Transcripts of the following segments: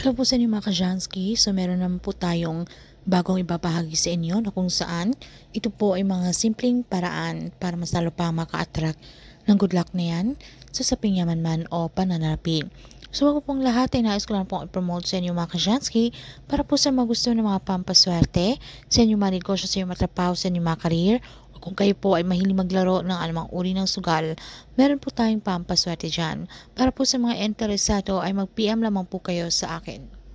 Hello po sa inyo mga Kajansky. So meron naman po tayong bagong ibabahagi sa inyo na kung saan ito po ay mga simpleng paraan para mas lalo pa maka-attract ng good luck na yan sa saping yaman man o pananalapi. So bago pong lahat ay nais ko lang pong i-promote sa inyo mga Kajansky para po sa mga gusto ng mga pampaswerte, sa inyo mga negosyo, sa inyo matrapaho, sa inyo mga career, o kung kayo po ay mahilig maglaro ng anumang uri ng sugal, meron po tayong pampaswerte dyan. Para po sa mga interesado ay mag-PM lamang po kayo sa akin.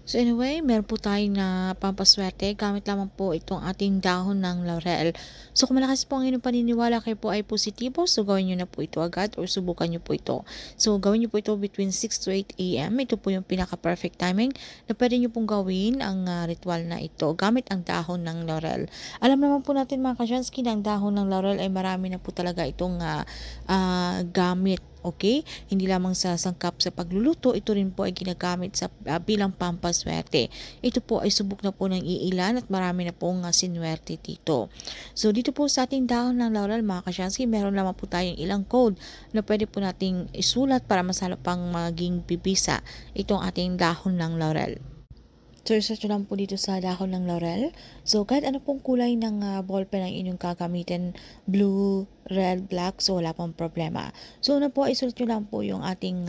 So anyway, meron po tayong na pampaswerte. Gamit lamang po itong ating dahon ng laurel. So kung malakas po ang inyong paniniwala kayo po ay positibo, so gawin nyo na po ito agad or subukan nyo po ito. So gawin nyo po ito between 6 to 8 a.m. Ito po yung pinaka-perfect timing na pwede nyo pong gawin ang ritual na ito gamit ang dahon ng laurel. Alam naman po natin mga Kajansky na ang dahon ng laurel ay marami na po talaga itong gamit. Okay? Hindi lamang sa sangkap sa pagluluto, ito rin po ay ginagamit sa bilang pampaswerte. Ito po ay subok na po ng iilan at marami na pong sinwerte dito. So dito po sa ating dahon ng laurel mga Kajansky, meron lamang po tayong ilang code na pwede po nating isulat para mas lalo pang maging bibisa itong ating dahon ng laurel. So, research lang po dito sa dahon ng laurel. So, kahit ano pong kulay ng ballpen ang inyong gagamitin, blue, red, black, so wala pong problema. So, una po, isulat nyo lang po yung ating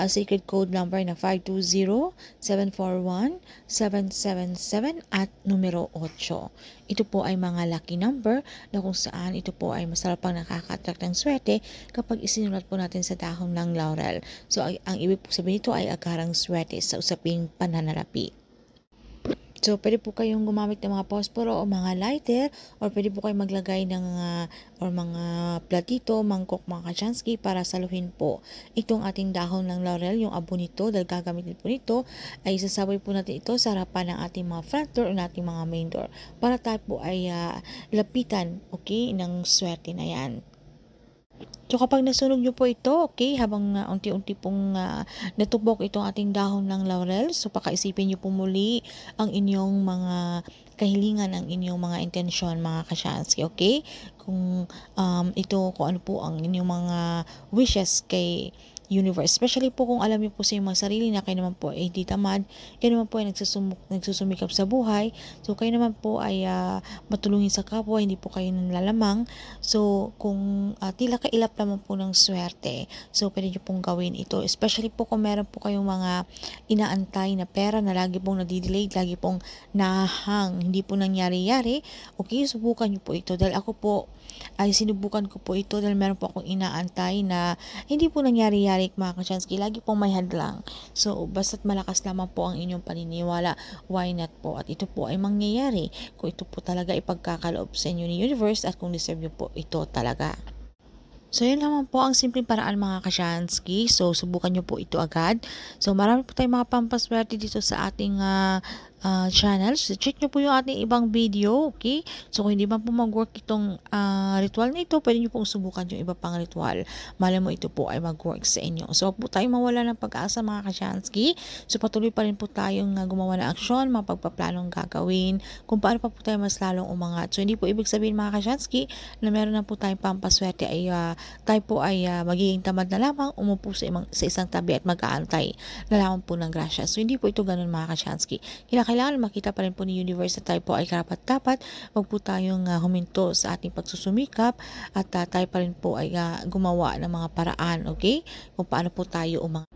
sacred code number na 520-741-777 at numero 8. Ito po ay mga lucky number na kung saan ito po ay masarap pang nakaka-attract ng swerte kapag isinulat po natin sa dahon ng laurel. So, ang ibig po sabihin nito ay agarang swerte sa usaping pananalapi. So, pwede po kayong gumamit ng mga posporo o mga lighter or pwede po kayong maglagay ng mga platito, mangkok, mga Kajansky para saluhin po itong ating dahon ng laurel, yung abo nito dahil gagamitin po nito ay isasabay po natin ito sa harapan ng ating mga front door o nating mga main door para tayo po ay lapitan, okay, ng swerte na yan. So kapag nasunog nyo po ito, okay, habang unti-unti pong natubok itong ating dahon ng laurel, so pakaisipin nyo po muli ang inyong mga kahilingan, ang inyong mga intensyon, mga Kajansky, okay? Kung kung ano po ang inyong mga wishes kay universe. Especially po kung alam niyo po sa inyong mga sarili na kayo naman po ay hindi tamad, kayo naman po ay nagsusumikap sa buhay, so kayo naman po ay matulungin sa kapwa, hindi po kayo nanlalamang. So kung tila kailap naman po ng swerte, so pwede niyo pong gawin ito. Especially po kung meron po kayong mga inaantay na pera na lagi pong nadidelay, lagi pong nahahang, hindi po nangyari-yari, okay, subukan niyo po ito. Dahil ako po ay sinubukan ko po ito dahil meron po akong inaantay na hindi po nangyari-yari mga Kajansky, lagi pong may hadlang. So, basta't malakas lamang po ang inyong paniniwala, why not po? At ito po ay mangyayari kung ito po talaga ipagkakaloob sa inyo ni universe at kung deserve nyo po ito talaga. So, yun naman po ang simpleng paraan mga Kajansky. So, subukan nyo po ito agad. So, marami po tayong mga pampaswerte dito sa ating channel. So, check nyo po yung ating ibang video, okay? So, kung hindi man po mag-work itong ritual na ito, pwede nyo pong subukan yung iba pang ritual. Malay mo ito po ay mag-work sa inyo. So, po tayong mawala ng pag-asa mga Kajansky. So, patuloy pa rin po tayong gumawa ng aksyon, mga pagpaplanong gagawin, kung paano pa po tayo mas lalong umangat. So, hindi po ibig sabihin mga Kajansky na meron na po tayong pampaswerte ay tayo po ay magiging tamad na lamang, umupo sa isang tabi at mag-aantay na lamang po ng grasya. So, hindi po ito ganun mga Kajansky. Kailangan makita pa rin po ni universe na tayo po ay karapat-dapat. Huwag po tayong huminto sa ating pagsusumikap at tayo pa rin po ay gumawa ng mga paraan, okay? Kung paano po tayo umangat.